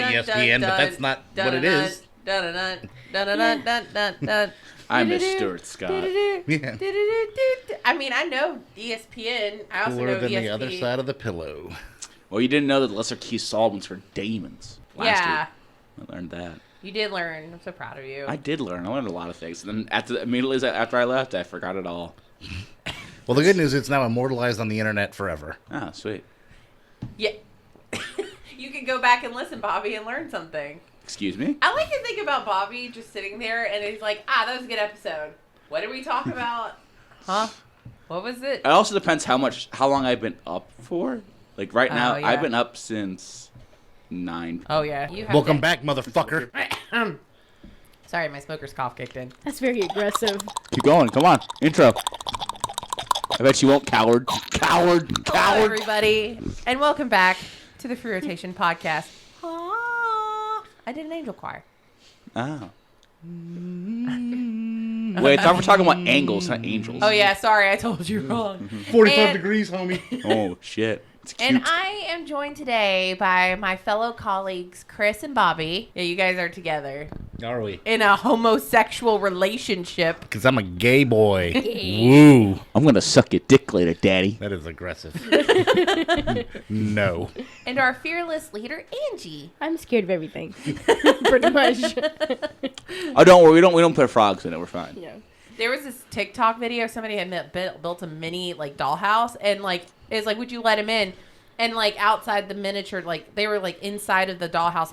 heard ESPN, but that's not what it is. I miss Stuart Scott. Yeah. I mean, I know ESPN. I also Cooler know than ESPN. the other side of the pillow. Well, you didn't know that the lesser key solvents were demons. Last week. I learned that. You did learn. I'm so proud of you. I did learn. I learned a lot of things. And then immediately after I left, I forgot it all. Well, the good news is it's now immortalized on the internet forever. Ah, sweet. Yeah. You can go back and listen, Bobby, and learn something. Excuse me? I like to think about Bobby just sitting there, and he's like, that was a good episode. What did we talk about? Huh? What was it? It also depends how long I've been up for. Like right now, yeah. I've been up since 9. Oh, yeah. You have Welcome back, motherfucker. Sorry, my smoker's cough kicked in. That's very aggressive. Keep going. Come on. Intro. I bet you won't, coward. Coward. Hello, Coward. everybody, and welcome back to the Free Rotation podcast. I did an angel choir. Oh. Wait, I thought we're talking about angles, not angels. Oh, yeah. Sorry, I told you wrong. 45 And- degrees, homie. Oh, shit. It's cute. And I am joined today by my fellow colleagues, Chris and Bobby. Yeah, you guys are together Are we? in a homosexual relationship. Because I'm a gay boy. Woo. I'm going to suck your dick later, daddy. That is aggressive. No. And our fearless leader, Angie. I'm scared of everything. Pretty much. Oh, don't worry. We don't put frogs in it. We're fine. Yeah. There was this TikTok video. Somebody had built a mini dollhouse, and it's like, would you let him in? And outside the miniature, they were inside of the dollhouse,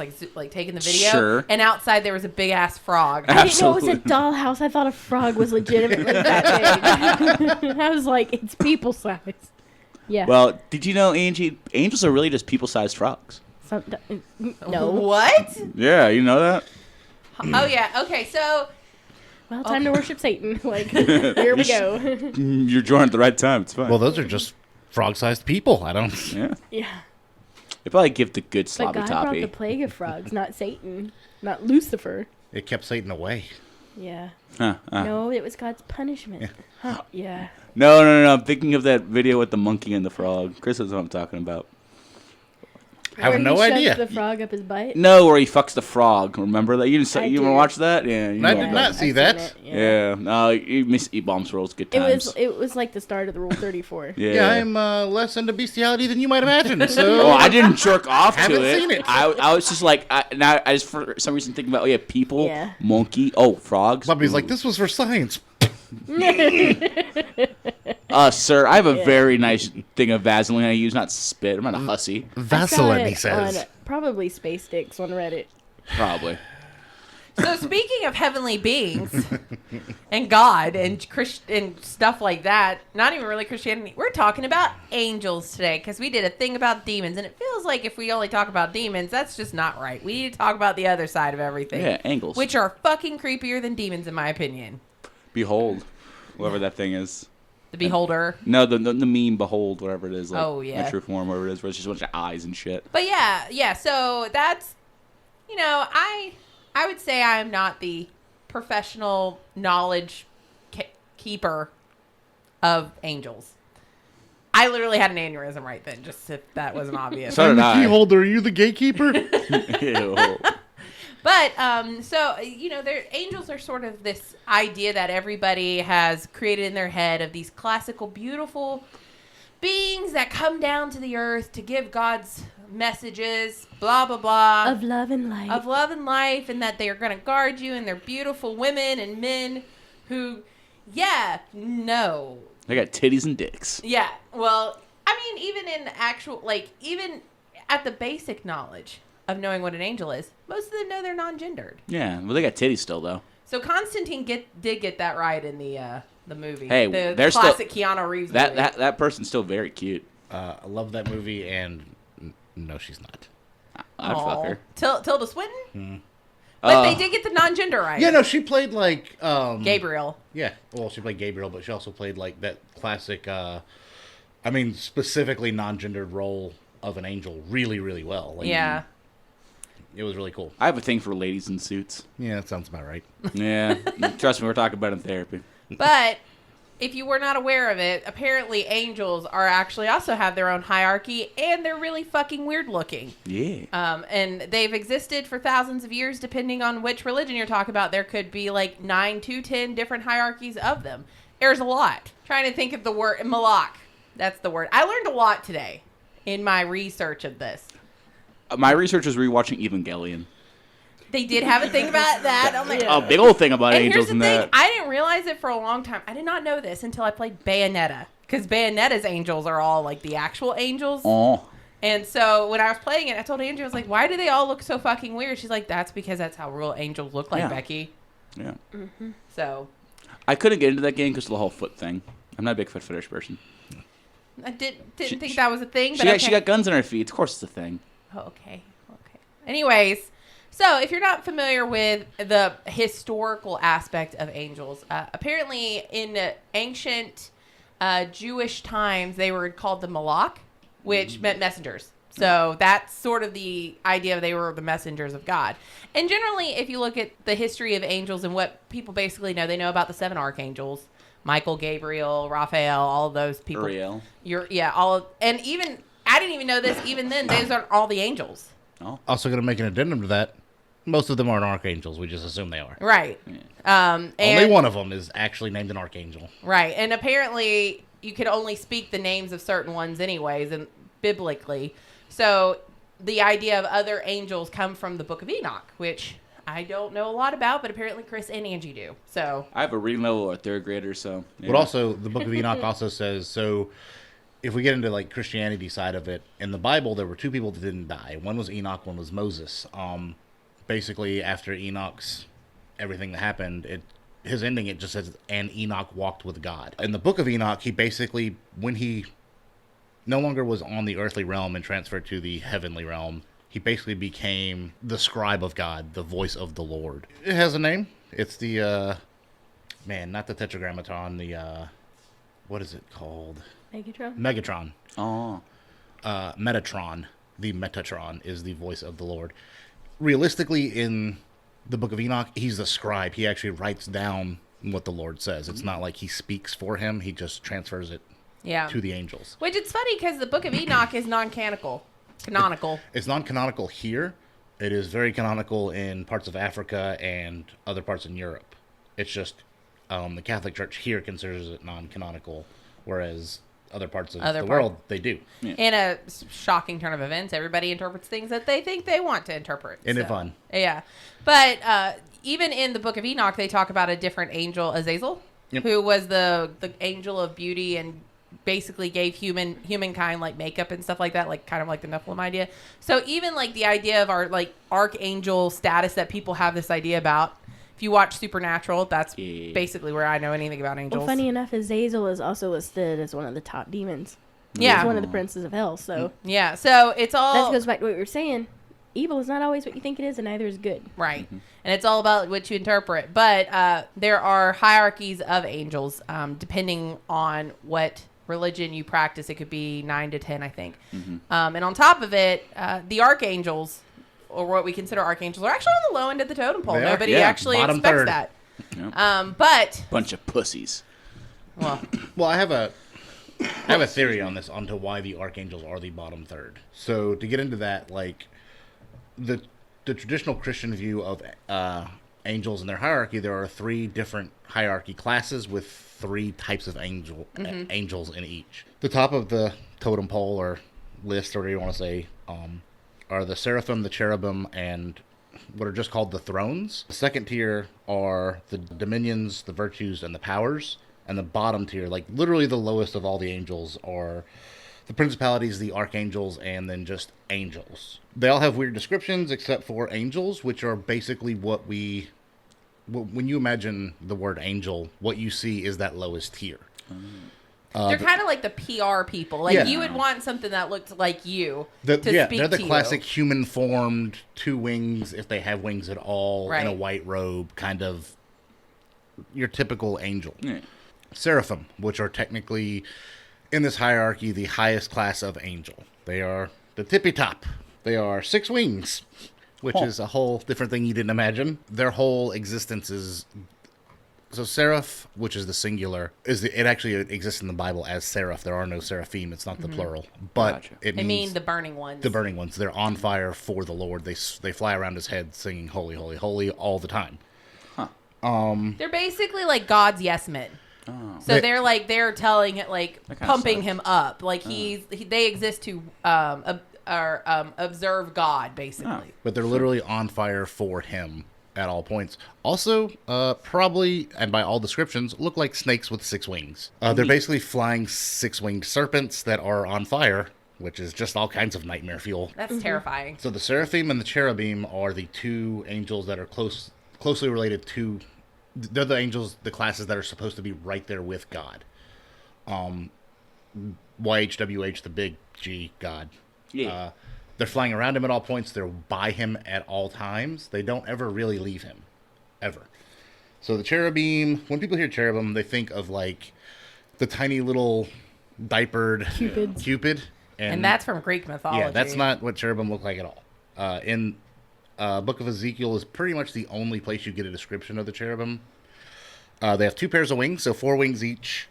taking the video. Sure. And outside there was a big ass frog. I didn't know it was a Absolutely. dollhouse. I thought a frog was legitimately that big. I was like, it's people size. Yeah. Well, did you know, Angie, angels are really just people-sized frogs? No. What? Yeah, you know that? Oh yeah. Okay. So Well, time to worship Satan. Here we go. You're joining at the right time. It's fine. Well, those are just frog-sized people. I don't... Yeah. Yeah. They probably give the good But sloppy God brought toppy. the plague of frogs, not Satan. Not Lucifer. It kept Satan away. Yeah. Huh, No, it was God's punishment. Huh. Yeah. No. I'm thinking of that video with the monkey and the frog. Chris knows what I'm talking about. I have Where no he shoves idea. the frog up his butt. No, where he fucks the frog. Remember that? You I didn't. You do. want to watch that? Yeah. You I know did about not it. see I've that. seen it, Yeah. No, you miss E-Bombs Rolls. Good times. It was like the start of the Rule 34. Yeah, I'm less into bestiality than you might imagine. So Well, I didn't jerk off to Haven't it. seen it. I was just like, now I just for some reason thinking about, people, Yeah. monkey, frogs. Somebody's Ooh. like, this was for science. Sir, I have a very nice thing of Vaseline I use, not spit. I'm not a hussy. I saw Vaseline, it he says. on probably Space Dicks on Reddit. Probably. So speaking of heavenly beings and God and and stuff like that, not even really Christianity, we're talking about angels today because we did a thing about demons, and it feels like if we only talk about demons, that's just not right. We need to talk about the other side of everything. Yeah, angles. Which are fucking creepier than demons, in my opinion. Behold, whatever that thing is. The Beholder. No, the meme, behold, whatever it is. Like, Oh, yeah. My true form, whatever it is, where it's just a bunch of eyes and shit. But yeah, so that's, I would say I am not the professional knowledge keeper of angels. I literally had an aneurysm right then, just if that wasn't obvious. So did I. Keyholder, are you the gatekeeper? Ew. But, angels are sort of this idea that everybody has created in their head of these classical, beautiful beings that come down to the earth to give God's messages, blah, blah, blah. Of love and light. Of love and life, and that they are going to guard you, and they're beautiful women and men who, no. They got titties and dicks. Yeah, well, I mean, even in actual, even at the basic knowledge of knowing what an angel is, most of them know they're non-gendered. Yeah, well, they got titties still, though. So Constantine did get that right in the movie. Hey, the there's classic Keanu Reeves movie. That person's still very cute. I love that movie, and no, she's not. I'd fuck her. Tilda Swinton? But they did get the non-gender right. Yeah, no, she played Gabriel. Yeah, well, she played Gabriel, but she also played that classic, specifically non-gendered role of an angel really, really well. Yeah. It was really cool. I have a thing for ladies in suits. Yeah, that sounds about right. Yeah, trust me, we're talking about it in therapy. But, if you were not aware of it, apparently angels are actually also have their own hierarchy, and they're really fucking weird looking. Yeah. And they've existed for thousands of years, depending on which religion you're talking about. There could be like 9 to 10 different hierarchies of them. There's a lot. Trying to think of the word Malak. That's the word. I learned a lot today in my research of this. My research was rewatching Evangelion. They did have a thing about that. I'm like, A big old thing about and angels here's the and thing, that. I didn't realize it for a long time. I did not know this until I played Bayonetta. Because Bayonetta's angels are all like the actual angels. Oh. And so when I was playing it, I told Andrew, I was like, why do they all look so fucking weird? She's like, that's because that's how real angels look like, Yeah. Becky. Yeah. Mm-hmm. So I couldn't get into that game because of the whole foot thing. I'm not a big foot fetish person. I didn't think that was a thing. But She got guns in her feet. Of course it's a thing. Oh, okay. Anyways, so if you're not familiar with the historical aspect of angels, apparently in ancient Jewish times, they were called the Malak, which meant messengers. So that's sort of the idea of they were the messengers of God. And generally, if you look at the history of angels and what people basically know, they know about the 7 archangels. Michael, Gabriel, Raphael, all of those people. Uriel. And even, I didn't even know this, even then, those aren't all the angels. Oh. Also going to make an addendum to that. Most of them aren't archangels. We just assume they are. Right. Only And, one of them is actually named an archangel. right. And apparently, you could only speak the names of certain ones anyways, and biblically. So, the idea of other angels come from the Book of Enoch, which I don't know a lot about, but apparently Chris and Angie do. So, I have a reading level of 3rd grader, so. Yeah. But also, the Book of Enoch also says, so if we get into like Christianity side of it, in the Bible, there were 2 people that didn't die. One was Enoch, one was Moses. Basically, after Enoch's everything that happened, his ending, it just says, and Enoch walked with God. In the Book of Enoch, he basically, when he no longer was on the earthly realm and transferred to the heavenly realm, he basically became the scribe of God, the voice of the Lord. It has a name. It's the, not the Tetragrammaton, what is it called? Megatron. Oh. Metatron, the Metatron, is the voice of the Lord. Realistically, in the Book of Enoch, he's the scribe. He actually writes down what the Lord says. It's not like he speaks for him. He just transfers it to the angels. Which it's funny because the Book of Enoch is non-canonical. It's non-canonical here. It is very canonical in parts of Africa and other parts in Europe. It's just the Catholic Church here considers it non-canonical, whereas other parts of the world, they do. Yeah. In a shocking turn of events, everybody interprets things that they think they want to interpret. Isn't it fun? Yeah. But even in the Book of Enoch, they talk about a different angel, Azazel, who was the angel of beauty and basically gave humankind like makeup and stuff like that, like kind of like the Nephilim idea. So even like the idea of our like archangel status that people have this idea about. If you watch Supernatural, that's basically where I know anything about angels. Well, funny enough, Azazel is also listed as one of the top demons. Yeah. He's one of the princes of hell, so. Yeah, so it's all... That goes back to what we were saying. Evil is not always what you think it is, and neither is good. Right. Mm-hmm. And it's all about what you interpret. But there are hierarchies of angels, depending on what religion you practice. It could be 9 to 10, I think. Mm-hmm. And on top of it, the archangels... or what we consider archangels, are actually on the low end of the totem pole. Nobody actually bottom expects third. that. Yep. But Bunch of pussies. well, I have a theory on this, onto why the archangels are the bottom third. So to get into that, like the traditional Christian view of angels and their hierarchy, there are 3 different hierarchy classes with 3 types of angels in each. The top of the totem pole or list, or whatever you want to say, are the seraphim, the cherubim, and what are just called the thrones. The second tier are the dominions, the virtues, and the powers. And the bottom tier, like literally the lowest of all the angels, are the principalities, the archangels, and then just angels. They all have weird descriptions except for angels, which are basically when you imagine the word angel, what you see is that lowest tier. they're kind of like the PR people. Like you would want something that looked like you to speak to you. They're the classic human-formed 2 wings, if they have wings at all, in a white robe, kind of your typical angel. Yeah. Seraphim, which are technically, in this hierarchy, the highest class of angel. They are the tippy top. They are 6 wings, which is a whole different thing you didn't imagine. Their whole existence is So seraph, which is the singular, it actually exists in the Bible as seraph. There are no seraphim. It's not the plural, but Gotcha. it I means mean the burning ones. the burning ones. They're on fire for the Lord. They fly around his head singing "Holy, Holy, Holy" all the time. They're basically like God's yes men. Oh. So they're telling it, like That kinda pumping sucks. him up, like they exist to observe God, basically. But they're literally on fire for him at all points. Also, probably, and by all descriptions, look like snakes with 6 wings. They're basically flying 6-winged serpents that are on fire, which is just all kinds of nightmare fuel. That's terrifying. So the seraphim and the cherubim are the 2 angels that are closely related to. They're the angels, the classes that are supposed to be right there with God. YHWH, the big G, God. Yeah. They're flying around him at all points. They're by him at all times. They don't ever really leave him. Ever. So the cherubim, when people hear cherubim, they think of like the tiny little diapered Cupid. And that's from Greek mythology. Yeah, that's not what cherubim look like at all. In Book of Ezekiel is pretty much the only place you get a description of the cherubim. They have 2 pairs of wings, so 4 wings each.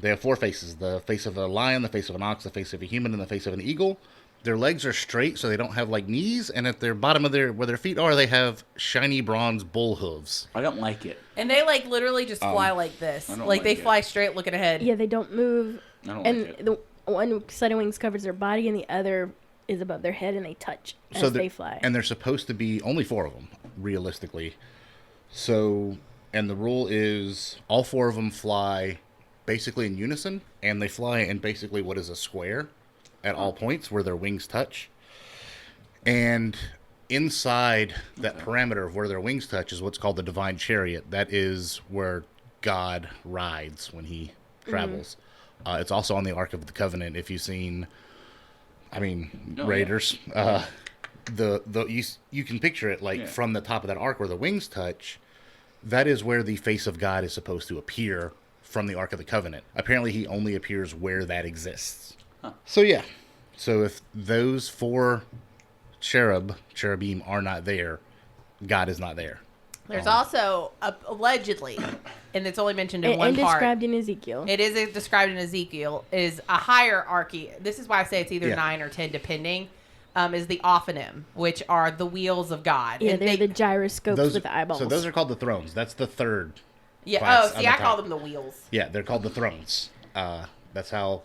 They have 4 faces. The face of a lion, the face of an ox, the face of a human, and the face of an eagle. Their legs are straight, so they don't have like knees, and at their bottom of where their feet are, they have shiny bronze bull hooves. I don't like it. And they like literally just fly like this. I don't Like they like it. fly straight looking ahead. Yeah, they don't move. I don't And like it. the one set of wings covers their body, and the other is above their head, and they touch as So they fly. And they're supposed to be only 4 of them, realistically. So, and the rule is all 4 of them fly basically in unison, and they fly in basically what is a square at all points where their wings touch. And inside that parameter of where their wings touch is what's called the Divine Chariot. That is where God rides when he travels. It's also on the Ark of the Covenant. If you've seen, Raiders, you can picture it like from the top of that ark where the wings touch. That is where the face of God is supposed to appear from the Ark of the Covenant. Apparently, he only appears where that exists. So yeah, so if those 4 cherubim are not there, God is not there. There's also allegedly, and it's only mentioned in and one part. described in Ezekiel. It is described in Ezekiel is a hierarchy. This is why I say it's either 9 or 10, depending. Is the ophonym, which are the wheels of God. Yeah, And they're the gyroscopes with the eyeballs. So those are called the thrones. That's the 3rd. Yeah. class Oh, see, on I the call top. them the wheels. Yeah, they're called the thrones. That's how,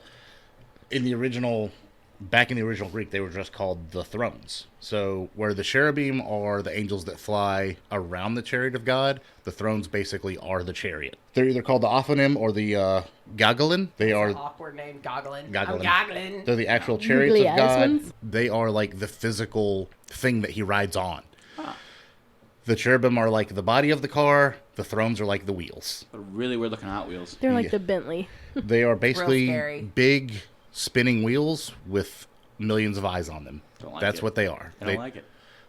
back in the original Greek, they were just called the thrones. So where the cherubim are the angels that fly around the chariot of God, the thrones basically are the chariot. They're either called the ophonym or the gogolin. They are Awkward name, goggling. Gogglin. I'm goggling. They're the actual chariots Googly of eyes God. ones? They are like the physical thing that he rides on. The cherubim are like the body of the car. The thrones are like the wheels. But really weird looking Hot Wheels. They're like Yeah. the Bentley. They are basically scary. big spinning wheels with millions of eyes on them. Don't like That's it. what they are. I don't like it.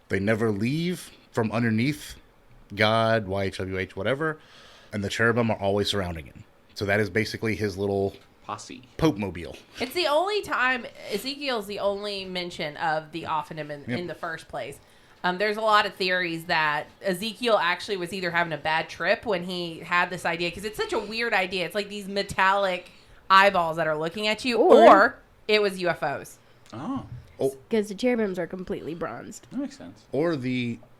They never leave from underneath God, YHWH, whatever, and the cherubim are always surrounding him. So that is basically his little Posse. Pope mobile. It's the only time Ezekiel's the only mention of the ophonym in the first place. There's a lot of theories that Ezekiel actually was either having a bad trip when he had this idea, because it's such a weird idea. It's like these metallic eyeballs that are looking at you, or it was UFOs. Oh, Because the cherubims are completely bronzed. that makes sense. Or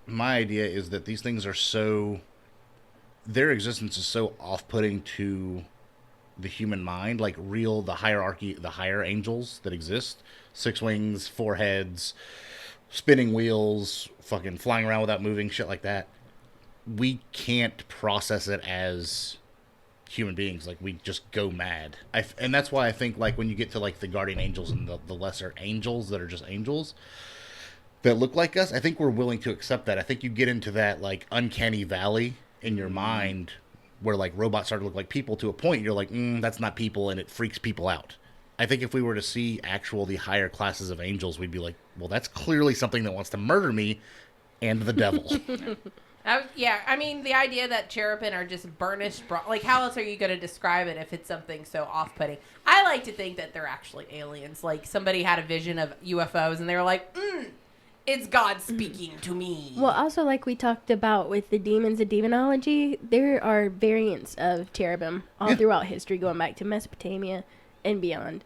my idea is that these things are their existence is so off-putting to the human mind, like the hierarchy, the higher angels that exist, 6 wings, 4 heads, spinning wheels, fucking flying around without moving, shit like that. We can't process it as human beings. Like, we just go mad. And that's why I think, like, when you get to, like, the guardian angels and the lesser angels that are just angels that look like us, I think we're willing to accept that. I think you get into that, like, uncanny valley in your mind where, like, robots start to look like people to a point. You're like, that's not people, and it freaks people out. I think if we were to see the higher classes of angels, we'd be like, well, that's clearly something that wants to murder me and the devil. I mean, the idea that cherubim are just burnished, like, how else are you going to describe it if it's something so off-putting? I like to think that they're actually aliens. Like, somebody had a vision of UFOs, and they were like, It's God speaking to me. Well, also, like we talked about with the demons of demonology, there are variants of cherubim all throughout history, going back to Mesopotamia and beyond.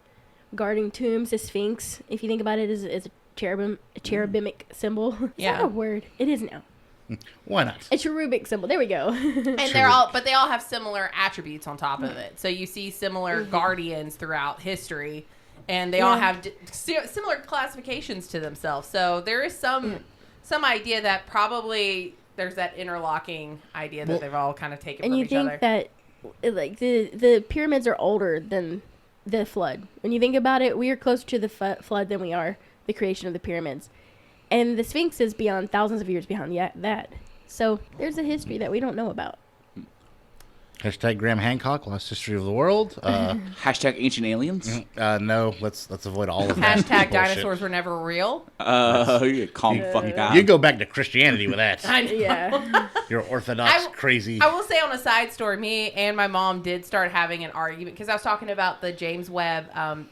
Guarding tombs, the Sphinx, if you think about it, is a cherubic symbol. It's not a word. It is now. Why not? A cherubic symbol. There we go. And they all have similar attributes on top of it. So you see similar guardians throughout history, and they all have similar classifications to themselves. So there is some idea that probably there's that interlocking idea that they've all kind of taken from each other. And you think that, like, the pyramids are older than the flood. When you think about it, we are closer to the flood than we are the creation of the pyramids. And the Sphinx is beyond thousands of years behind that. So there's a history that we don't know about. Hashtag Graham Hancock, Lost History of the World. Hashtag Ancient Aliens. No, let's avoid all of that. Hashtag dinosaurs were never real. Calm fucking down. You go back to Christianity with that. I know. Yeah. You're Orthodox crazy. I will say on a side story, me and my mom did start having an argument because I was talking about the James Webb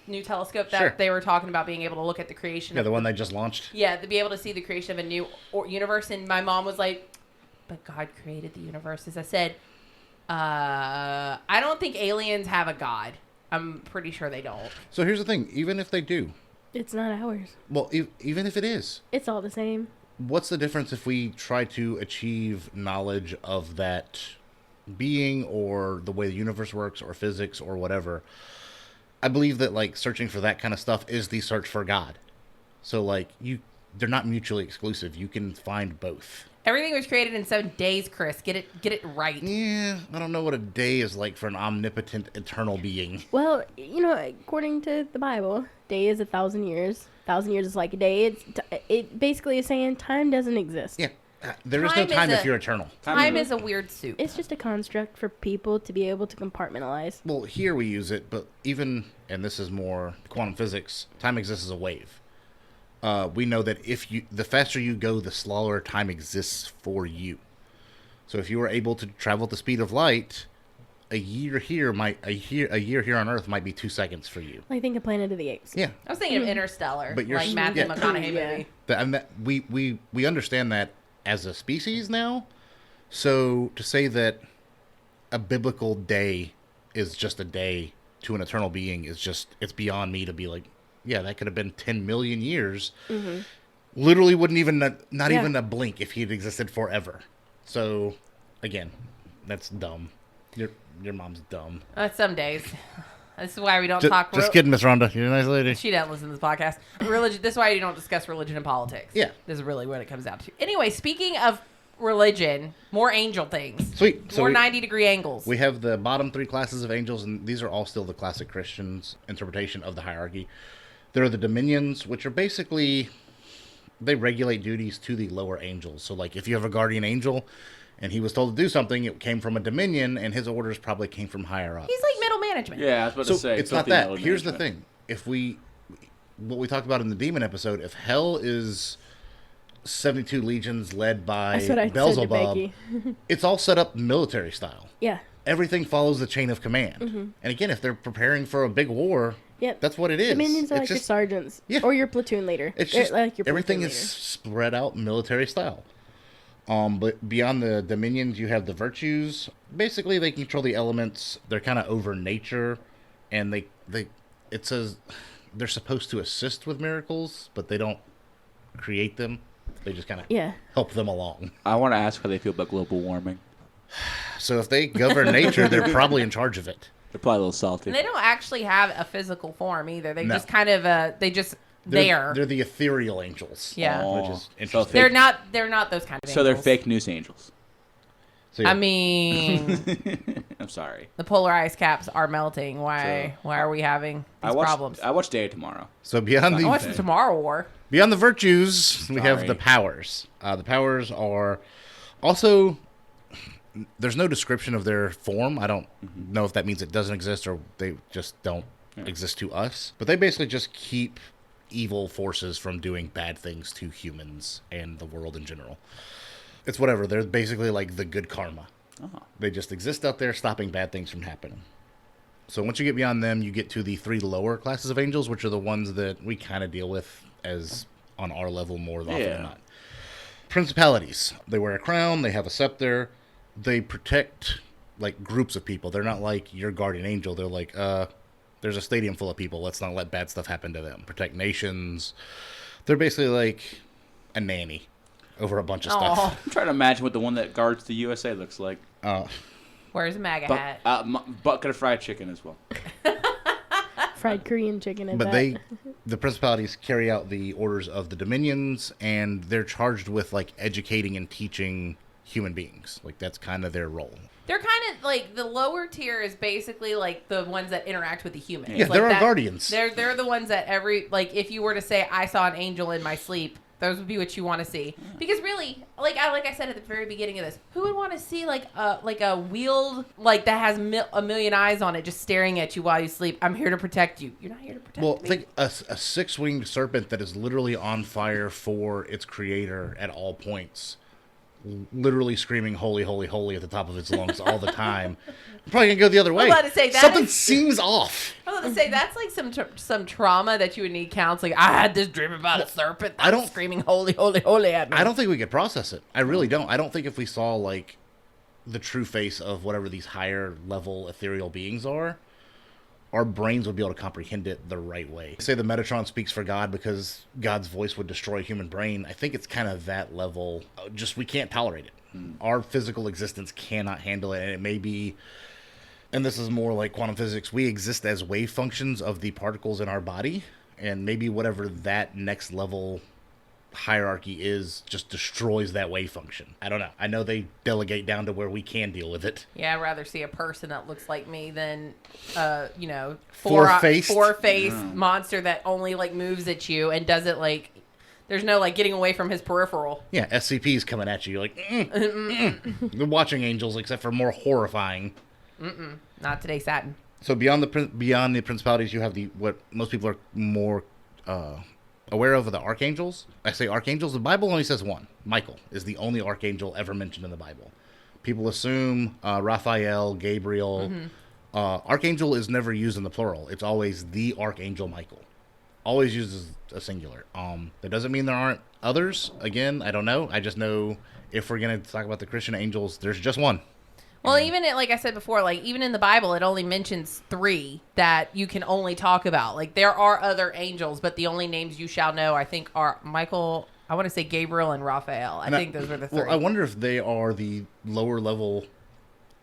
new telescope that they were talking about being able to look at the creation. Yeah, the one they just launched. Yeah, to be able to see the creation of a new universe. And my mom was like, but God created the universe. As I said, I don't think aliens have a God. I'm pretty sure they don't. So here's the thing. Even if they do. It's not ours. Well, even if it is. It's all the same. What's the difference if we try to achieve knowledge of that being or the way the universe works or physics or whatever? I believe that, like, searching for that kind of stuff is the search for God. So, like, they're not mutually exclusive. You can find both. Everything was created in 7 days, Chris. Get it right. Yeah, I don't know what a day is like for an omnipotent, eternal being. Well, according to the Bible, day is 1,000 years. 1,000 years is like a day. It basically is saying time doesn't exist. Yeah, there is no time if you're eternal. Time is a weird soup. It's just a construct for people to be able to compartmentalize. Well, here we use it, but even, and this is more quantum physics, time exists as a wave. We know that the faster you go, the slower time exists for you. So if you were able to travel at the speed of light, a year here on Earth might be 2 seconds for you. I think of Planet of the Apes. Yeah, I was thinking of Interstellar, but you're like Matthew McConaughey movie. We understand that as a species now. So to say that a biblical day is just a day to an eternal being it's beyond me to be like, yeah, that could have been 10 million years. Mm-hmm. Literally wouldn't even, not even a blink if he had existed forever. So, again, that's dumb. Your mom's dumb. Some days. This is why we don't talk. Just kidding, Miss Rhonda. You're a nice lady. She doesn't listen to this podcast. Religion. This is why you don't discuss religion and politics. Yeah. This is really what it comes down to. Anyway, speaking of religion, more angel things. Sweet. So more 90-degree angles. We have the bottom 3 classes of angels, and these are all still the classic Christian's interpretation of the hierarchy. There are the dominions, which are basically, they regulate duties to the lower angels. So, like, if you have a guardian angel and he was told to do something, it came from a dominion, and his orders probably came from higher up. He's like middle management. Yeah, I was about to say. It's not that. Here's the thing. What we talked about in the demon episode, if hell is 72 legions led by Beelzebub, it's all set up military style. Yeah. Everything follows the chain of command. Mm-hmm. And again, if they're preparing for a big war, that's what it is. Dominions are like your sergeants or your platoon leader. It's just like your everything is spread out military style. But beyond the dominions, you have the virtues. Basically, they control the elements. They're kind of over nature, and it says they're supposed to assist with miracles, but they don't create them. They just kind of help them along. I want to ask how they feel about global warming. So if they govern nature, they're probably in charge of it. They're probably a little salty. And they don't actually have a physical form either. They just kind of They're the ethereal angels. Yeah. Which is interesting. They're not those kind of angels. So they're fake news angels. So, yeah. I mean, I'm sorry. The polar ice caps are melting. Why are we having these problems? I watch Day of Tomorrow. So beyond I watched the Tomorrow War. Beyond the virtues, we have the powers. The powers are also, there's no description of their form. I don't know if that means it doesn't exist or they just don't exist to us. But they basically just keep evil forces from doing bad things to humans and the world in general. It's whatever. They're basically like the good karma. Oh. They just exist out there stopping bad things from happening. So once you get beyond them, you get to the 3 lower classes of angels, which are the ones that we kind of deal with as on our level more often than not. Principalities. They wear a crown. They have a scepter. They protect like groups of people. They're not like your guardian angel. They're like, there's a stadium full of people. Let's not let bad stuff happen to them. Protect nations. They're basically like a nanny over a bunch of stuff. I'm trying to imagine what the one that guards the USA looks like. Wears a MAGA hat. Bucket of fried chicken as well. Fried Korean chicken and But the principalities carry out the orders of the dominions, and they're charged with like educating and teaching human beings. Like that's kind of their role. They're kind of like the lower tier is basically like the ones that interact with the humans. Yeah, like they're our guardians. They're the ones that if you were to say I saw an angel in my sleep, those would be what you want to see. Because really, like I said at the very beginning of this, who would want to see like a wheeled like that has a million eyes on it just staring at you while you sleep? I'm here to protect you. You're not here to protect me. Well, think a six-winged serpent that is literally on fire for its creator at all points, literally screaming "Holy, holy, holy" at the top of its lungs all the time. I'm probably gonna go the other way. I'm about to say, something seems off. I was about to say that's like some trauma that you would need counseling. I had this dream about a serpent that was screaming "Holy, holy, holy" at me. I don't think we could process it. I really don't. I don't think if we saw like the true face of whatever these higher level ethereal beings are, our brains would be able to comprehend it the right way. Say the Metatron speaks for God because God's voice would destroy a human brain. I think it's kind of that level. Just we can't tolerate it. Our physical existence cannot handle it, and it may be. And this is more like quantum physics. We exist as wave functions of the particles in our body, and maybe whatever that next level hierarchy is just destroys that wave function. I don't know. I know they delegate down to where we can deal with it. Yeah, I'd rather see a person that looks like me than, four-faced monster that only like moves at you and doesn't like. There's no like getting away from his peripheral. Yeah, SCP's coming at you. You're like, The watching angels, except for more horrifying. Not today, Saturn. So beyond the principalities, you have what most people are more aware of the archangels. I say archangels. The Bible only says one. Michael is the only archangel ever mentioned in the Bible. People assume Raphael, Gabriel. Archangel is never used in the plural. It's always the Archangel Michael. Always uses a singular. That doesn't mean there aren't others. Again, I don't know. I just know if we're going to talk about the Christian angels, there's just one. Well, even like I said before, like even in the Bible, it only mentions 3 that you can only talk about. Like there are other angels, but the only names you shall know, I think, are Michael. I want to say Gabriel and Raphael. I think those are the 3. Well, I wonder if they are the lower level.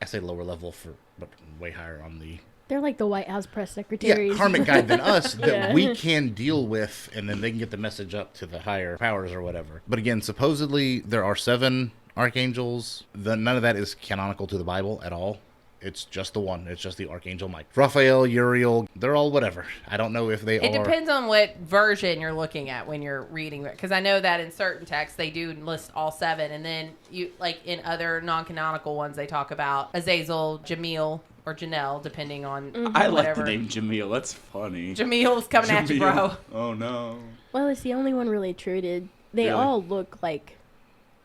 I say lower level but way higher on the. They're like the White House press secretaries. Yeah, karmic guide than us that we can deal with, and then they can get the message up to the higher powers or whatever. But again, supposedly there are 7 archangels. None of that is canonical to the Bible at all. It's just the one. It's just the Archangel Mike. Raphael, Uriel, they're all whatever. I don't know if they are. It depends on what version you're looking at when you're reading it. Because I know that in certain texts, they do list all 7. And then, you like in other non-canonical ones, they talk about Azazel, Jamil, or Janelle, depending on I like whatever. the name Jamil. That's funny. Jamil's coming at you, bro. Oh, no. Well, it's the only one really treated. They all look like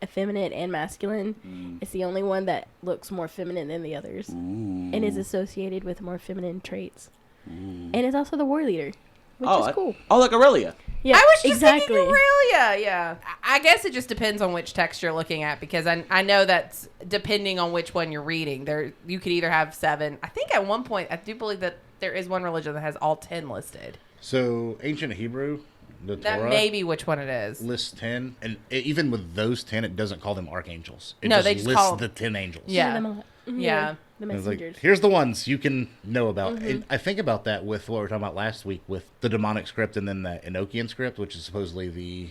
effeminate and masculine. It's the only one that looks more feminine than the others. And is associated with more feminine traits. And it's also the war leader, which is cool. Oh, like Aurelia. Yeah, I was just exactly. thinking Aurelia, yeah. I guess it just depends on which text you're looking at, because I know that's depending on which one you're reading. You could either have 7. I think at one point, I do believe that there is one religion that has all 10 listed. So, ancient Hebrew, the That Torah, may be which one it is. lists 10, and even with those 10, it doesn't call them archangels. It No, they just lists call the 10 angels. Yeah. Yeah. The It's messengers. like, here's the ones you can know about. And I think about that with what we were talking about last week with the demonic script and then the Enochian script, which is supposedly the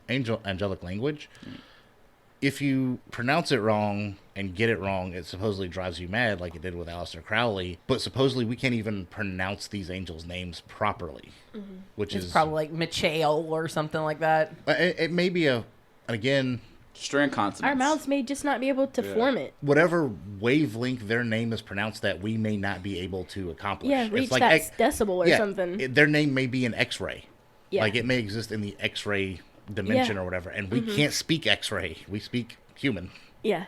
angelic language. If you pronounce it wrong and get it wrong, it supposedly drives you mad, like it did with Aleister Crowley. But supposedly we can't even pronounce these angels' names properly, which It's is probably like Michael or something like that. It may be again. Strand consonants. Our mouths may just not be able to form it. Whatever wavelength their name is pronounced that we may not be able to accomplish. Yeah, It's reach like that decibel or something. Their name may be an X-ray. Yeah. Like it may exist in the X-ray dimension or whatever, and we can't speak X-ray. We speak human. Yeah.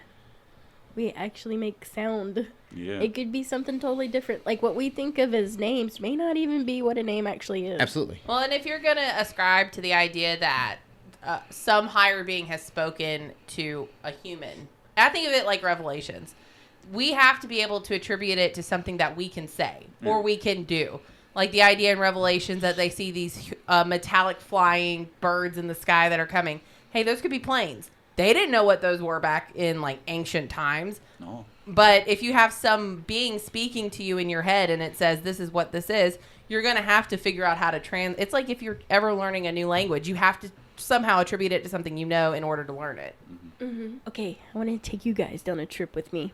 we actually make sound. Yeah. It could be something totally different. Like what we think of as names may not even be what a name actually is. Absolutely. Well, and if you're going to ascribe to the idea that some higher being has spoken to a human, I think of it like Revelations. We have to be able to attribute it to something that we can say or we can do. Like the idea in Revelations that they see these metallic flying birds in the sky that are coming. Hey, those could be planes. They didn't know what those were back in like ancient times. No. But if you have some being speaking to you in your head and it says this is what this is, you're going to have to figure out how to It's like if you're ever learning a new language, you have to somehow attribute it to something you know in order to learn it. Mm-hmm. Okay, I want to take you guys down a trip with me.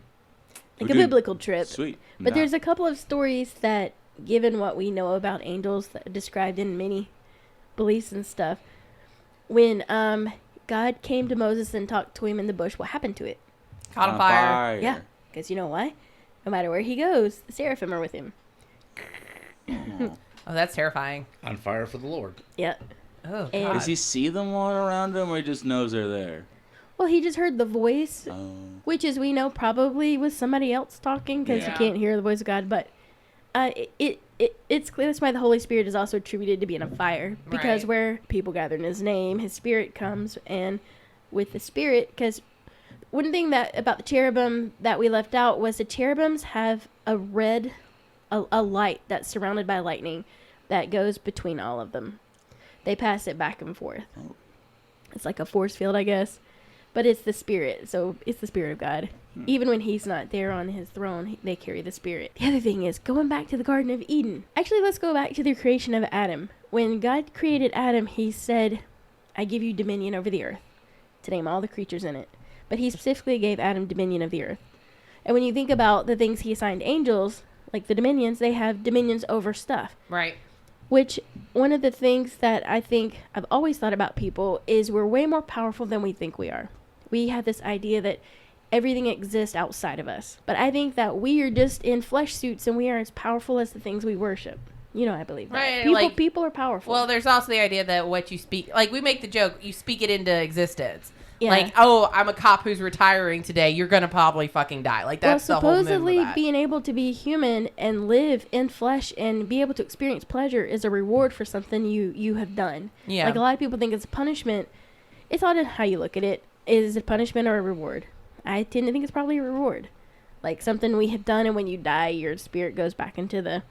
Like Okay. a biblical trip. Sweet. But Nah. there's a couple of stories that, given what we know about angels that are described in many beliefs and stuff, when God came to Moses and talked to him in the bush, what happened to it? Caught on fire. Yeah, because you know why? No matter where he goes, the seraphim are with him. Oh. Oh, that's terrifying. On fire for the Lord. Yeah. Oh, And- God. Does he see them all around him, or he just knows they're there? Well, he just heard the voice, Oh. which, as we know, probably was somebody else talking because Yeah. you can't hear the voice of God. But it's clear that's why the Holy Spirit is also attributed to being a fire, because Right. where people gather in His name, His Spirit comes, and with the Spirit, because one thing that about the cherubim that we left out was the cherubims have a light that's surrounded by lightning that goes between all of them. They pass it back and forth. Oh. It's like a force field, I guess. But it's the Spirit, so it's the Spirit of God. Even when He's not there on His throne, they carry the Spirit. The other thing is, going back to the Garden of Eden. Actually, let's go back to the creation of Adam. When God created Adam, He said, I give you dominion over the earth, to name all the creatures in it. But He specifically gave Adam dominion of the earth. And when you think about the things He assigned angels, like the dominions, they have dominions over stuff. Right. Which, one of the things that I think I've always thought about people is we're way more powerful than we think we are. We have this idea that everything exists outside of us. But I think that we are just in flesh suits and we are as powerful as the things we worship. You know, I believe that. Right, People are powerful. Well, there's also the idea that what you speak, like we make the joke, you speak it into existence. Yeah. Like, oh, I'm a cop who's retiring today. You're going to probably fucking die. Like, that's the whole supposedly move of that. being able to be human and live in flesh and be able to experience pleasure is a reward for something you have done. Yeah. Like a lot of people think it's a punishment. It's all in how you look at it. Is it a punishment or a reward? I tend to think it's probably a reward. Like something we have done, and when you die, your spirit goes back into the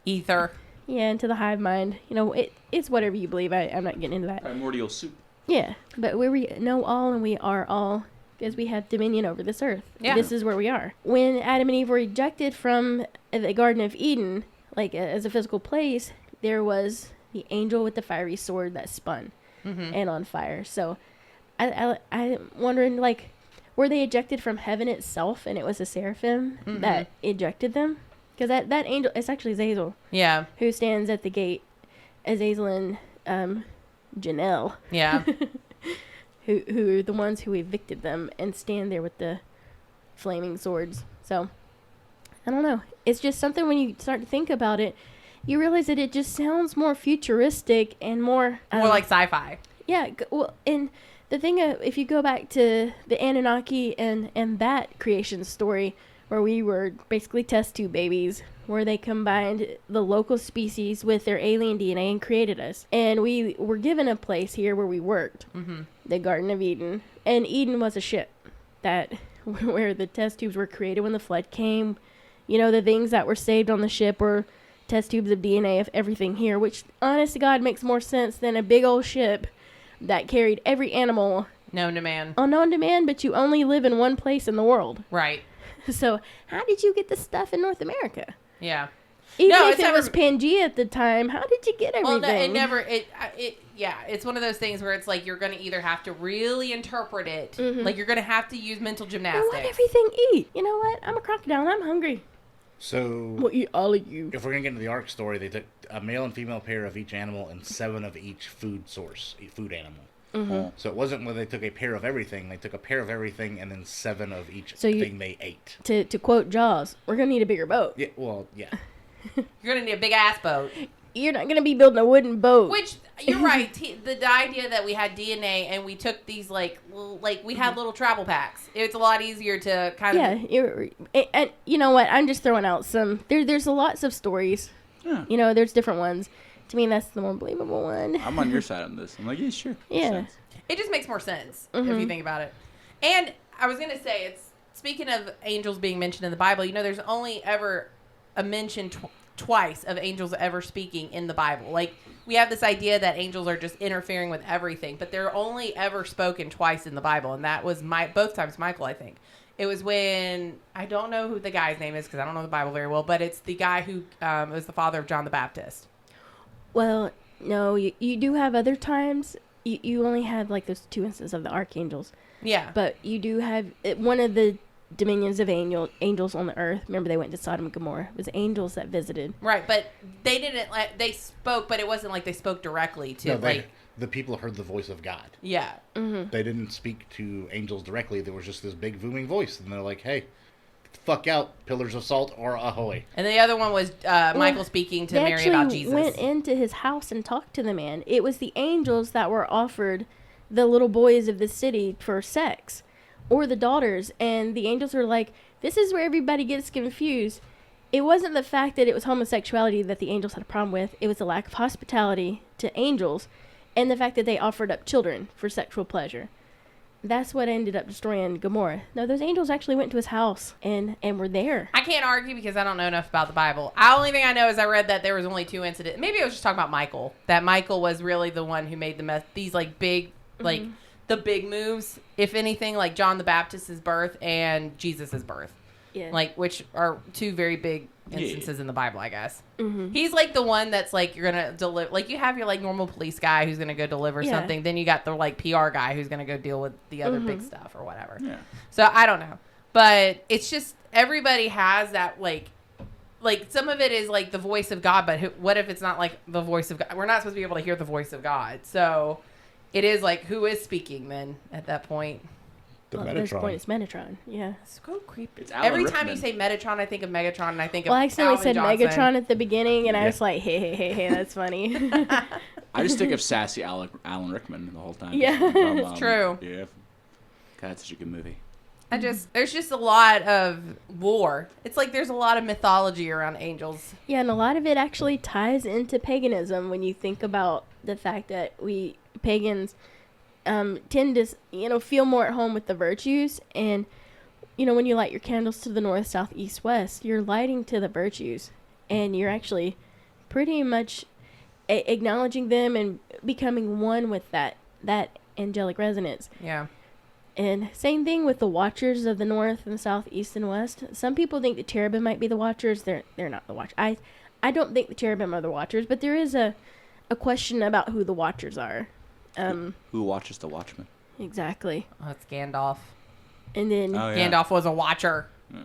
Ether. Yeah, into the hive mind. It's whatever you believe. I'm not getting into that. Primordial soup. Yeah, but we know all and we are all because we have dominion over this earth. Yeah. This is where we are. When Adam and Eve were ejected from the Garden of Eden, like as a physical place, there was the angel with the fiery sword that spun and on fire. So I'm wondering, like, were they ejected from heaven itself and it was a seraphim that ejected them? Because that angel, it's actually Azazel. Yeah. Who stands at the gate. Azazel and Janelle. Yeah. who are the ones who evicted them and stand there with the flaming swords. So, I don't know. It's just something when you start to think about it, you realize that it just sounds more futuristic and more... More like sci-fi. Yeah, well, and the thing, if you go back to the Anunnaki and that creation story, where we were basically test tube babies, where they combined the local species with their alien DNA and created us. And we were given a place here where we worked, the Garden of Eden. And Eden was a ship that where the test tubes were created when the flood came. The things that were saved on the ship were test tubes of DNA of everything here, which, honest to God, makes more sense than a big old ship that carried every animal known to man. Unknown to man, but you only live in one place in the world. Right. So how did you get the stuff in North America? Yeah. Even if it was Pangea at the time, how did you get everything? Well, it's one of those things where it's like you're going to either have to really interpret it, like you're going to have to use mental gymnastics. Let everything eat. You know what? I'm a crocodile and I'm hungry. So we'll eat all of you. If we're going to get into the Ark story, they took a male and female pair of each animal and 7 of each food animal. So it wasn't where they took a pair of everything. They took a pair of everything and then 7 of each thing they ate. To quote Jaws, we're going to need a bigger boat. Yeah, well, yeah. You're going to need a big ass boat. You're not gonna be building a wooden boat. Which you're right. The idea that we had DNA and we took these we had little travel packs. It's a lot easier to kind of and you know what? I'm just throwing out some. There's lots of stories. Yeah. You know, there's different ones. To me, that's the more believable one. I'm on your side on this. I'm like, yeah, sure. Yeah. It just makes more sense if you think about it. And I was gonna say, speaking of angels being mentioned in the Bible. You know, there's only ever a mention twice of angels ever speaking in the Bible. Like, we have this idea that angels are just interfering with everything, but they're only ever spoken twice in the Bible, and that was both times Michael, I think. It was when, I don't know who the guy's name is because I don't know the Bible very well, but it's the guy who was the father of John the Baptist. Well, no, you do have other times. You only have like those 2 instances of the archangels. Yeah. But you do have one of the dominions of angels on the earth. Remember, they went to Sodom and Gomorrah. It was angels that visited. Right, but they didn't. They spoke, but it wasn't like they spoke directly to. No, the people heard the voice of God. Yeah. Mm-hmm. They didn't speak to angels directly. There was just this big booming voice, and they're like, "Hey, get the fuck out, pillars of salt, or ahoy!" And the other one was Michael speaking to Mary about Jesus. They went into his house and talked to the man. It was the angels that were offered the little boys of the city for sex. Or the daughters, and the angels were like, this is where everybody gets confused. It wasn't the fact that it was homosexuality that the angels had a problem with. It was the lack of hospitality to angels and the fact that they offered up children for sexual pleasure. That's what ended up destroying Gomorrah. No, those angels actually went to his house and were there. I can't argue because I don't know enough about the Bible. The only thing I know is I read that there was only 2 incidents. Maybe I was just talking about Michael. That Michael was really the one who made these big, the big moves, if anything, like John the Baptist's birth and Jesus's birth. Yeah. Which are 2 very big instances in the Bible, I guess. Mm-hmm. He's like the one that's like, you're going to deliver, like you have your like normal police guy who's going to go deliver something. Then you got the like PR guy who's going to go deal with the other big stuff or whatever. Yeah. So I don't know. But it's just, everybody has that like some of it is like the voice of God, but what if it's not like the voice of God? We're not supposed to be able to hear the voice of God. So it is like, who is speaking then at that point? Metatron. At this point, it's Metatron. Yeah. It's so creepy. It's Every time you say Metatron, I think of Megatron, and I think of I accidentally said Johnson. Megatron at the beginning, and I was like, hey, that's funny. I just think of sassy Alan Rickman the whole time. Yeah. It's true. Yeah. God, it's such a good movie. There's just a lot of lore. It's like there's a lot of mythology around angels. Yeah, and a lot of it actually ties into paganism when you think about the fact that we pagans tend to, feel more at home with the virtues. And, when you light your candles to the north, south, east, west, you're lighting to the virtues. And you're actually pretty much acknowledging them and becoming one with that angelic resonance. Yeah. And same thing with the watchers of the north and the south, east, and west. Some people think the cherubim might be the watchers. They're not the watchers. I don't think the cherubim are the watchers, but there is a question about who the watchers are. Who watches the watchman? Exactly. Oh, it's Gandalf. And then Gandalf was a watcher. Yeah.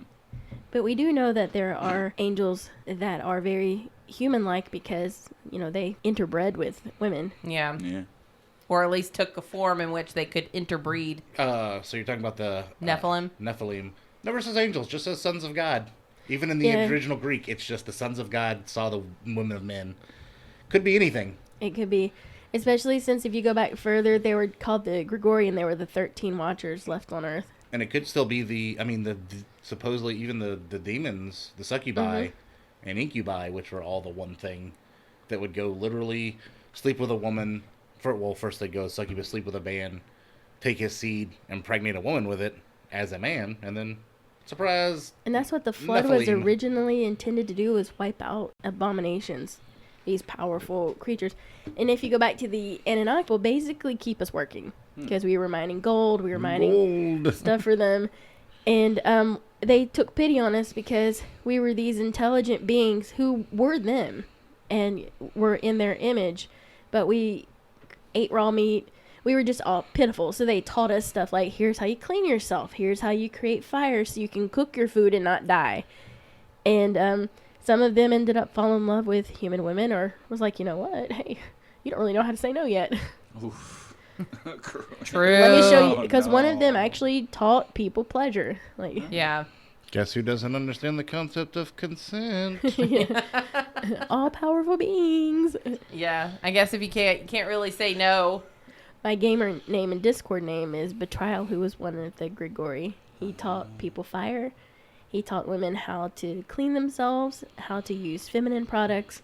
But we do know that there are angels that are very human-like because, they interbred with women. Yeah. Or at least took a form in which they could interbreed. So you're talking about the Nephilim? Nephilim. Never says angels, just says sons of God. Even in the original Greek, it's just the sons of God saw the women of men. Could be anything. It could be. Especially since if you go back further, they were called the Gregorian. They were the 13 watchers left on Earth. And it could still be the supposedly even the demons, the succubi and incubi, which were all the one thing that would go literally sleep with a woman. First they'd go succubus, sleep with a man, take his seed, impregnate a woman with it as a man, and then surprise. And that's what the flood was originally intended to do, was wipe out abominations, these powerful creatures. And if you go back to the Anunnaki, will basically keep us working because we were mining gold, we were mining stuff for them, and they took pity on us because we were these intelligent beings who were them and were in their image, but we ate raw meat. We were just all pitiful. So they taught us stuff like, here's how you clean yourself. Here's how you create fire so you can cook your food and not die. And some of them ended up falling in love with human women, or was like, you know what? Hey, you don't really know how to say no yet. Oof. True. Let me show you. Because one of them actually taught people pleasure. Yeah. Guess who doesn't understand the concept of consent? All powerful beings. Yeah, I guess if you can't really say no. My gamer name and Discord name is Betrayal, who was one of the Grigori. He taught people fire. He taught women how to clean themselves, how to use feminine products,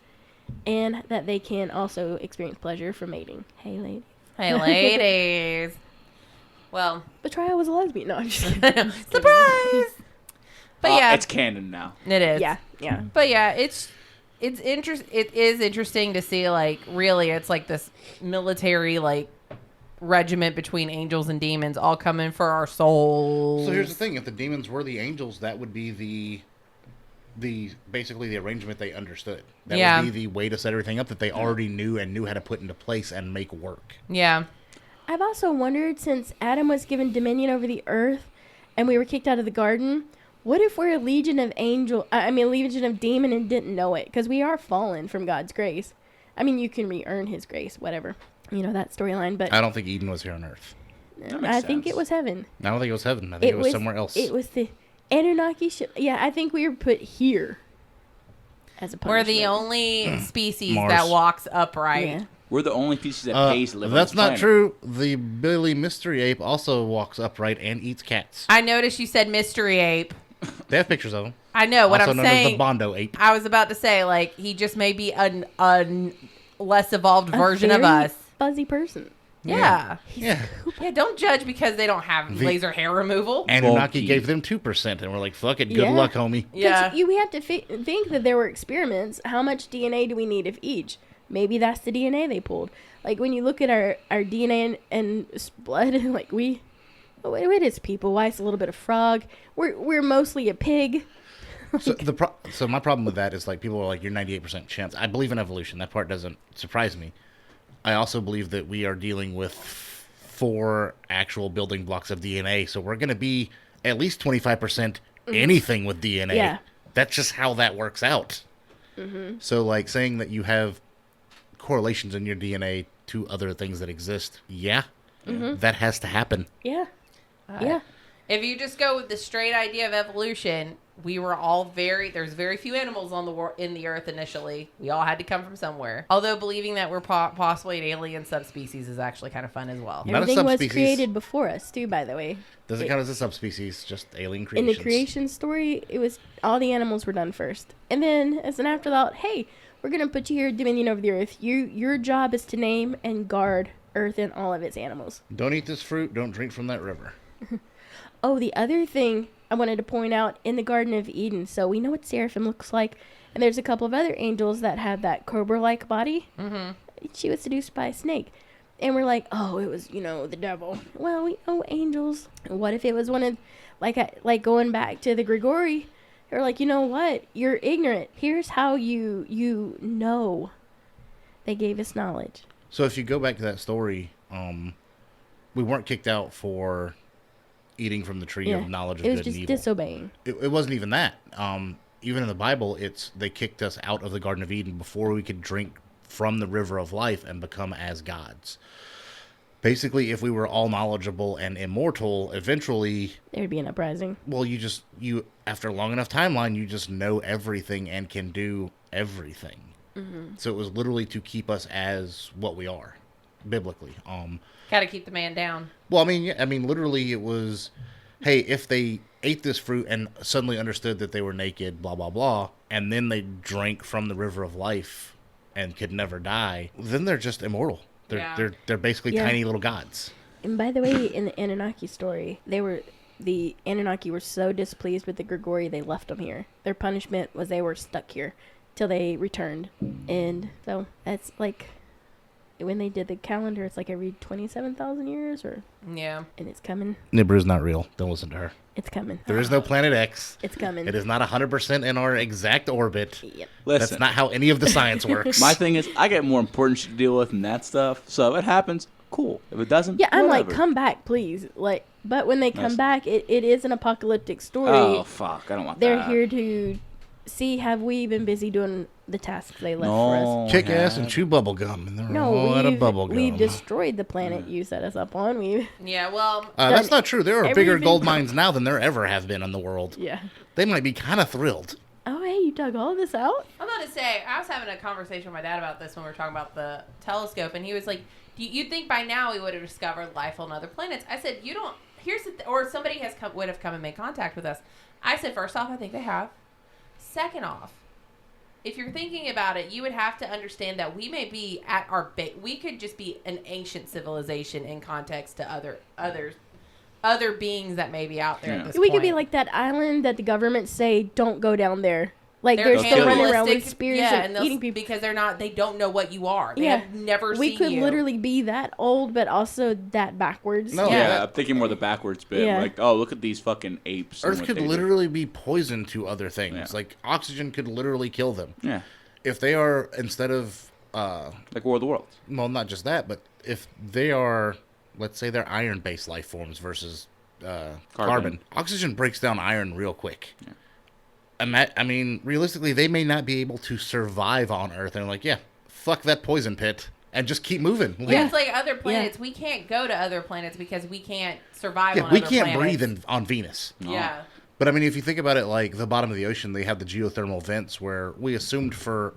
and that they can also experience pleasure from mating. Hey, ladies. Hey, ladies. Well, Betrayal was a lesbian. No, I'm just kidding. surprise. But yeah, it's canon now. it is. Yeah. But yeah, it is interesting to see, like, really it's like this military, like, regiment between angels and demons all coming for our souls. So here's the thing: if the demons were the angels, that would be the basically the arrangement they understood. That would be the way to set everything up that they already knew and knew how to put into place and make work. Yeah. I've also wondered, since Adam was given dominion over the earth and we were kicked out of the garden, what if we're a legion of legion of demon and didn't know it? Because we are fallen from God's grace. I mean, you can re-earn his grace, whatever. You know, that storyline, but I don't think Eden was here on Earth. I think it was heaven. I don't think it was heaven. I think it was somewhere else. It was the Anunnaki ship. Yeah, I think we were put here as a punishment. We're the only species Mars. that walks upright. Yeah. We're the only species that pays to live on That's this not planet. true. The Billy Mystery Ape also walks upright and eats cats. I noticed you said mystery ape. They have pictures of him. I know what Also I'm known as the saying. Bondo Ape. I was about to say, like, he just may be a less evolved version of very us. Fuzzy person. Yeah. Yeah. Yeah, don't judge because they don't have laser hair removal. Anunnaki Bulky. gave them 2%, and we're like, fuck it, good Yeah. luck, homie. Yeah. We have to think that there were experiments. How much DNA do we need of each? Maybe that's the DNA they pulled. Like, when you look at our DNA and blood, like, it is people. Why it's a little bit of frog. We're mostly a pig. So my problem with that is, like, people are like, you're 98% chance. I believe in evolution. That part doesn't surprise me. I also believe that we are dealing with 4 actual building blocks of DNA, so we're going to be at least 25% anything with DNA. Yeah. That's just how that works out. So, like, saying that you have correlations in your DNA to other things that exist, that has to happen. Yeah. Yeah. If you just go with the straight idea of evolution, we were all there's very few animals on in the earth initially. We all had to come from somewhere. Although believing that we're possibly an alien subspecies is actually kind of fun as well. Not a Everything was subspecies. created before us, too, by the way. Doesn't count as a subspecies, just alien In creations. the creation story, it was all the animals were done first. And then, as an afterthought, hey, we're going to put you here, dominion over the earth. Your job is to name and guard earth and all of its animals. Don't eat this fruit, don't drink from that river. Oh, the other thing I wanted to point out in the Garden of Eden. So we know what Seraphim looks like. And there's a couple of other angels that have that cobra-like body. Mm-hmm. She was seduced by a snake. And we're like, oh, it was, the devil. Well, we know angels. What if it was one of, like going back to the Grigori? They're like, you know what? You're ignorant. Here's how you know. They gave us knowledge. So if you go back to that story, we weren't kicked out for eating from the tree of knowledge of good and evil. It was just disobeying. It wasn't even that. Even in the Bible, they kicked us out of the Garden of Eden before we could drink from the river of life and become as gods. Basically, if we were all knowledgeable and immortal, eventually There'd be an uprising. well, you after a long enough timeline, you just know everything and can do everything. Mm-hmm. So it was literally to keep us as what we are, biblically. Got to keep the man down. Well, I mean, literally, it was, hey, if they ate this fruit and suddenly understood that they were naked, blah blah blah, and then they drank from the river of life and could never die, then they're just immortal. They're basically tiny little gods. And by the way, in the Anunnaki story, the Anunnaki were so displeased with the Grigori, they left them here. Their punishment was they were stuck here till they returned. And so that's like, when they did the calendar, it's like every 27,000 years, Yeah. and it's coming. Nibiru's not real. Don't listen to her. It's coming. There is no Planet X. It's coming. It is not 100% in our exact orbit. Yep. Listen, That's not how any of the science works. my thing is, I get more important shit to deal with than that stuff. So if it happens, cool. If it doesn't, Yeah, I'm whatever. like, come back, please. Like, but when they come Nice. back, it is an apocalyptic story. Oh fuck, I don't want They're that. here to See, have we been busy doing the tasks they left for us? Kick ass and chew bubble gum, and they're No, all out of bubble gum. we've destroyed the planet you set us up on. Yeah, well, That's not true. There are bigger everything- gold mines now than there ever have been in the world. Yeah. They might be kind of thrilled. Oh, hey, you dug all this out? I'm about to say, I was having a conversation with my dad about this when we were talking about the telescope, and he was like, "You'd think by now we would have discovered life on other planets." I said, "You don't." Here's the or somebody would have come and made contact with us. I said, first off, I think they have. Second off, if you're thinking about it, you would have to understand that we may be at our we could just be an ancient civilization in context to other beings that may be out there at this We point. could be like that island that the government say don't go down there. Like they're They're still running around cannibalistic, with spears yeah, and they'll- eating people. because they don't know what you are. They Yeah. have never We seen could you. literally be that old, but also that backwards. No, Yeah, I'm thinking more the backwards bit. Yeah. Like, oh, look at these fucking apes. and Earth what could they do. literally be poison to other things. Yeah. Like oxygen could literally kill them. Yeah, If they are, instead of, like War of the Worlds. well, not just that, but if they are, let's say they're iron-based life forms versus carbon, oxygen breaks down iron real quick. Yeah. I mean, realistically, they may not be able to survive on Earth. And like, yeah, fuck that poison pit, and just keep moving. Yeah, it's like other planets. We can't go to other planets because we can't survive on we other can't planets. breathe on Venus. Yeah. But I mean, if you think about it, like the bottom of the ocean, they have the geothermal vents where we assumed for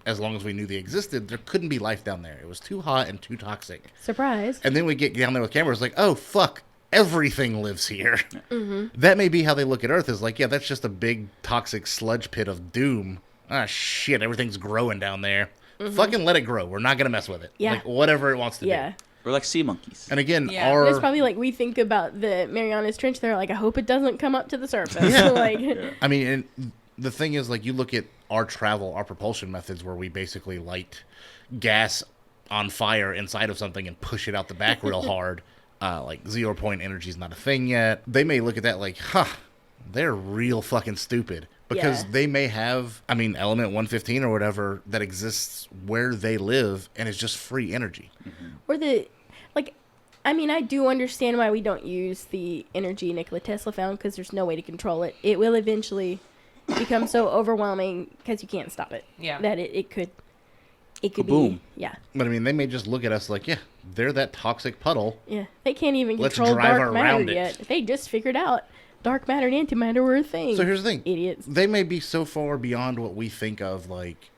as long as we knew they existed, there couldn't be life down there. It was too hot and too toxic. Surprise. And then we get down there with cameras like, oh, fuck, everything lives here. Mm-hmm. That may be how they look at Earth, is like, yeah, that's just a big toxic sludge pit of doom. Ah, shit, everything's growing down there. Fucking let it grow. We're not going to mess with it. Yeah. Like, whatever it wants to Yeah. do. We're like sea monkeys. And again, Yeah. our... It's probably like we think about the Marianas Trench. They're like, I hope it doesn't come up to the surface. Yeah. Like, I mean, and the thing is, like, you look at our travel, our propulsion methods, where we basically light gas on fire inside of something and push it out the back real hard. Like, 0 point energy is not a thing yet. They may look at that like, they're real fucking stupid. Because Yeah. they may have, I mean, element 115 or whatever that exists where they live and is just free energy. or I mean, I do understand why we don't use the energy Nikola Tesla found because there's no way to control it. It will eventually become so overwhelming because you can't stop it. Yeah. That it could Kaboom. be. Yeah. But I mean, they may just look at us like, yeah, they're that toxic puddle. Yeah. They can't even Let's control drive dark matter around it. yet. They just figured out dark matter and antimatter were a thing. So here's the thing. Idiots. They may be so far beyond what we think of, like,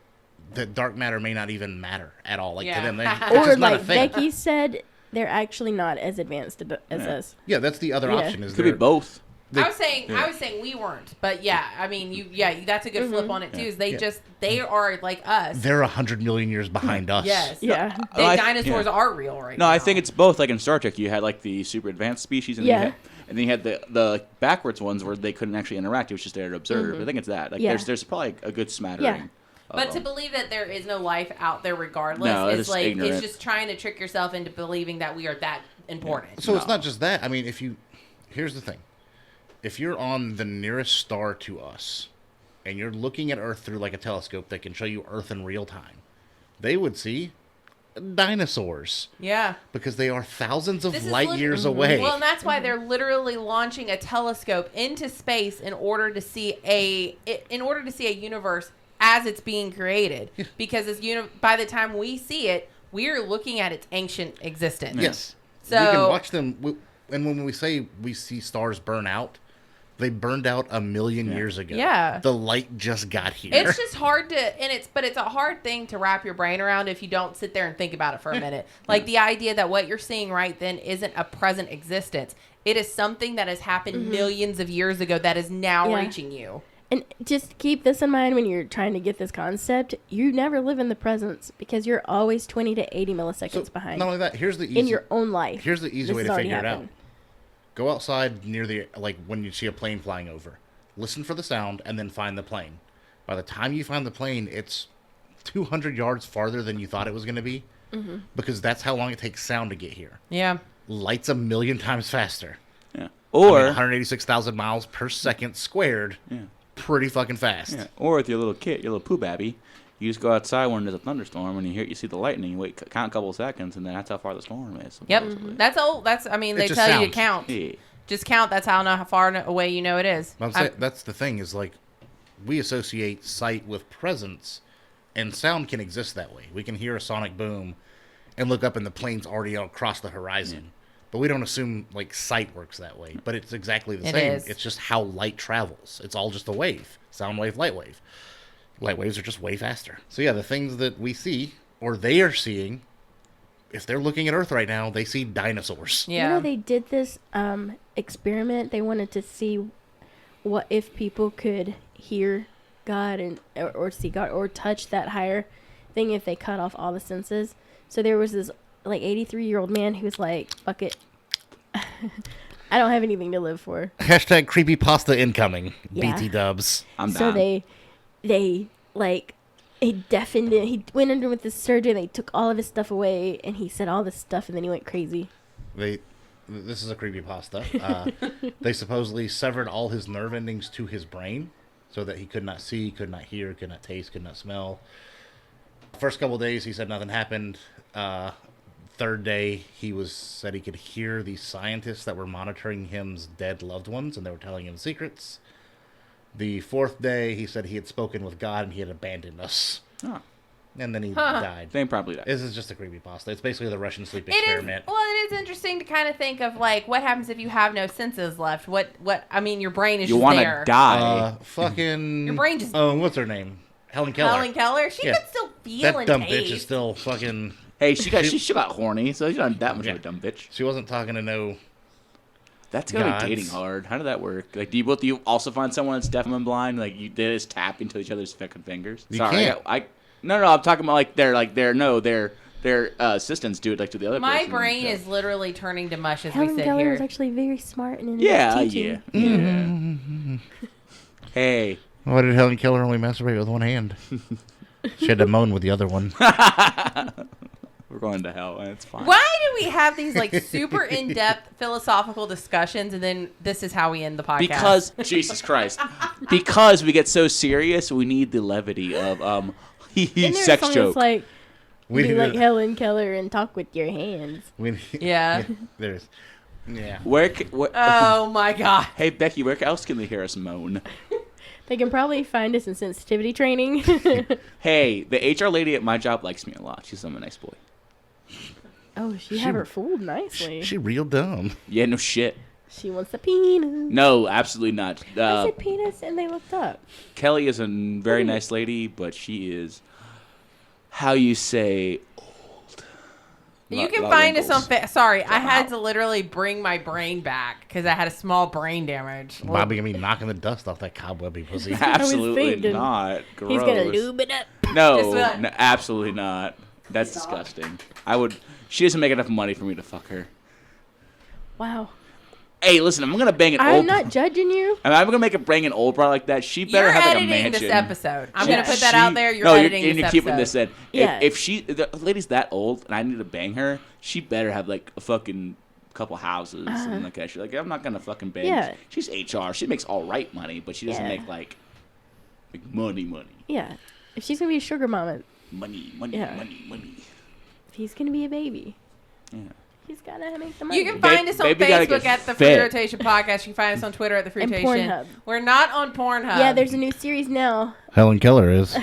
that dark matter may not even matter at all. Like, Yeah. to them, it's Or just not a like thing. Becky said, they're actually not as advanced as us. Yeah, that's the other Yeah. option. Is Could be they're- both. I was saying we weren't, but yeah, I mean, that's a good flip on it too. Is they are like us. They're 100 million years behind us. Yes. Yeah. The dinosaurs are real right now. No, I think it's both. Like in Star Trek, you had like the super advanced species, and Yeah. then you had the backwards ones where they couldn't actually interact. It was just there to observe. I think it's that. Like Yeah. there's probably a good smattering. Yeah. But to believe that there is no life out there regardless No, is it's like ignorant. it's just trying to trick yourself into believing that we are that important. So it's No. not just that. I mean, here's the thing. If you're on the nearest star to us, and you're looking at Earth through like a telescope that can show you Earth in real time, they would see dinosaurs. Yeah. Because they are thousands of This is light years away. Well, and that's why they're literally launching a telescope into space in order to see a universe as it's being created. Because by the time we see it, we're looking at its ancient existence. Yes. So we can watch them. And when we say we see stars burn out, they burned out 1 million years ago. Yeah. The light just got here. it's just hard to, but it's a hard thing to wrap your brain around if you don't sit there and think about it for a minute. Like the idea that what you're seeing right then isn't a present existence. It is something that has happened millions of years ago that is now Yeah. reaching you. And just keep this in mind when you're trying to get this concept. You never live in the present because you're always 20 to 80 milliseconds behind Not only that, here's the easy in your own life. Here's the easy This way has to already figure it out. happened. Go outside near the, like, when you see a plane flying over. Listen for the sound and then find the plane. By the time you find the plane, it's 200 yards farther than you thought it was going to be. Because that's how long it takes sound to get here. Yeah. Light's 1 million times faster. Yeah. I mean, Or 186,000 miles per second squared. Yeah. Pretty fucking fast. yeah. Or with your little kid, your little poo babby, you just go outside when there's a thunderstorm and you see the lightning. You wait, count a couple of seconds, and then that's how far the storm is. Yep. supposedly. I mean, they just tell you to sounds. count. Yeah. Just count. That's how far away you know it is. But I'm saying, that's the thing is, like, we associate sight with presence, and sound can exist that way. We can hear a sonic boom and look up and the plane's already across the horizon. But we don't assume like sight works that way. But it's exactly the same. is. It's just how light travels. It's all just a wave. Sound wave, light wave. Light waves are just way faster. So yeah, the things that we see, or they are seeing, if they're looking at Earth right now, they see dinosaurs. Yeah. You know, they did this experiment. They wanted to see what if people could hear God and or see God or touch that higher thing if they cut off all the senses. So there was this like 83-year-old man who was like, fuck it. I don't have anything to live for. Hashtag creepypasta incoming. Yeah. BT dubs. I'm So down. they like he deafened it. He went under with this surgery. They took all of his stuff away, and he said all this stuff, and then he went crazy. This is a creepypasta. They supposedly severed all his nerve endings to his brain so that he could not see, could not hear, could not taste, could not smell. First couple days, he said nothing happened. Third day, said he could hear the scientists that were monitoring him's dead loved ones, and they were telling him secrets. The fourth day, he said he had spoken with God and he had abandoned us. Huh. And then he died. They probably died. This is just a creepypasta. It's basically the Russian sleep It is, experiment. well, it is interesting to kind of think of like what happens if you have no senses left. I mean, your brain is You just want there. to die. Fucking... Your brain just- Oh, what's her name? Helen Keller. Helen Keller, she Yeah. could still feel That and dumb taste. bitch is still fucking... Hey, she got horny, so she's not that much of a dumb bitch. She wasn't talking to no... That's gotta Gods. be dating hard. How did that work? Like, do you also find someone that's deaf and blind? Like, they just tap into each other's fucking fingers? You Sorry, can't. No, I'm talking about their assistants do it like to the other. My person. brain Yeah. is literally turning to mush as Helen we sit Keller here. was actually very smart and Yeah. Hey, Why did Helen Keller only masturbate with one hand? She had to moan with the other one. we're going to hell, and it's fine. Why do we have these like super in-depth philosophical discussions and then this is how we end the podcast? Because Jesus Christ, because we get so serious, we need the levity of Isn't there a sex song joke. that's like, We be need like to- Helen Keller and talk with your hands. Yeah. There's... Yeah. Where? Oh my god. Hey Becky, where else can they hear us moan? They can probably find us in sensitivity training. Hey, the HR lady at my job likes me a lot. She's a nice boy. Oh, she had her fooled nicely. She real dumb. Yeah, no shit. She wants the penis. No, absolutely not. I said penis, and they looked up. Kelly is a very nice lady, but she is, how you say, old. You can Lot find us wrinkles. on Sorry, I had to literally bring my brain back because I had a small brain damage. Bobby gonna be knocking the dust off that cobwebby pussy. Absolutely thinking not. Gross. He's gonna lube it up. No, Just what? no, absolutely not. That's disgusting. She doesn't make enough money for me to fuck her. Wow. Hey, listen, I'm gonna bang an I'm old. not judging you. I'm gonna make a bang an old bra like that. She better You're have like a editing mansion. this episode. I'm Yeah. gonna put that out there. You're no, editing and this you're episode. keeping this in. Yeah. If the lady's that old and I need to bang her, she better have like a fucking couple houses and like that. She's like, I'm not gonna fucking bang. Yeah. She's HR. She makes all right money, but she doesn't Yeah. make like money. Yeah. If she's gonna be a sugar mama, Money. Yeah. if he's gonna be a baby, Yeah. he's gotta make the money. You can find us on Baby gotta Facebook get at the fed. Free Rotation Podcast. You can find us on Twitter at the Free And Rotation. Pornhub. We're not on Pornhub. Yeah, there's a new series now. Helen Keller is.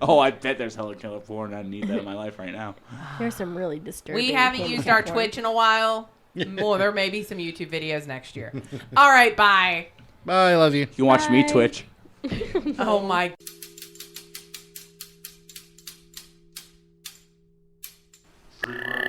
Oh, I bet there's Helen Keller porn. I need that in my life right now. There's some really disturbing. We haven't porn used our porn. Twitch in a while. Well, there may be some YouTube videos next year. All right, bye. Bye, I love you. You can watch me Bye. Twitch. Oh my. Free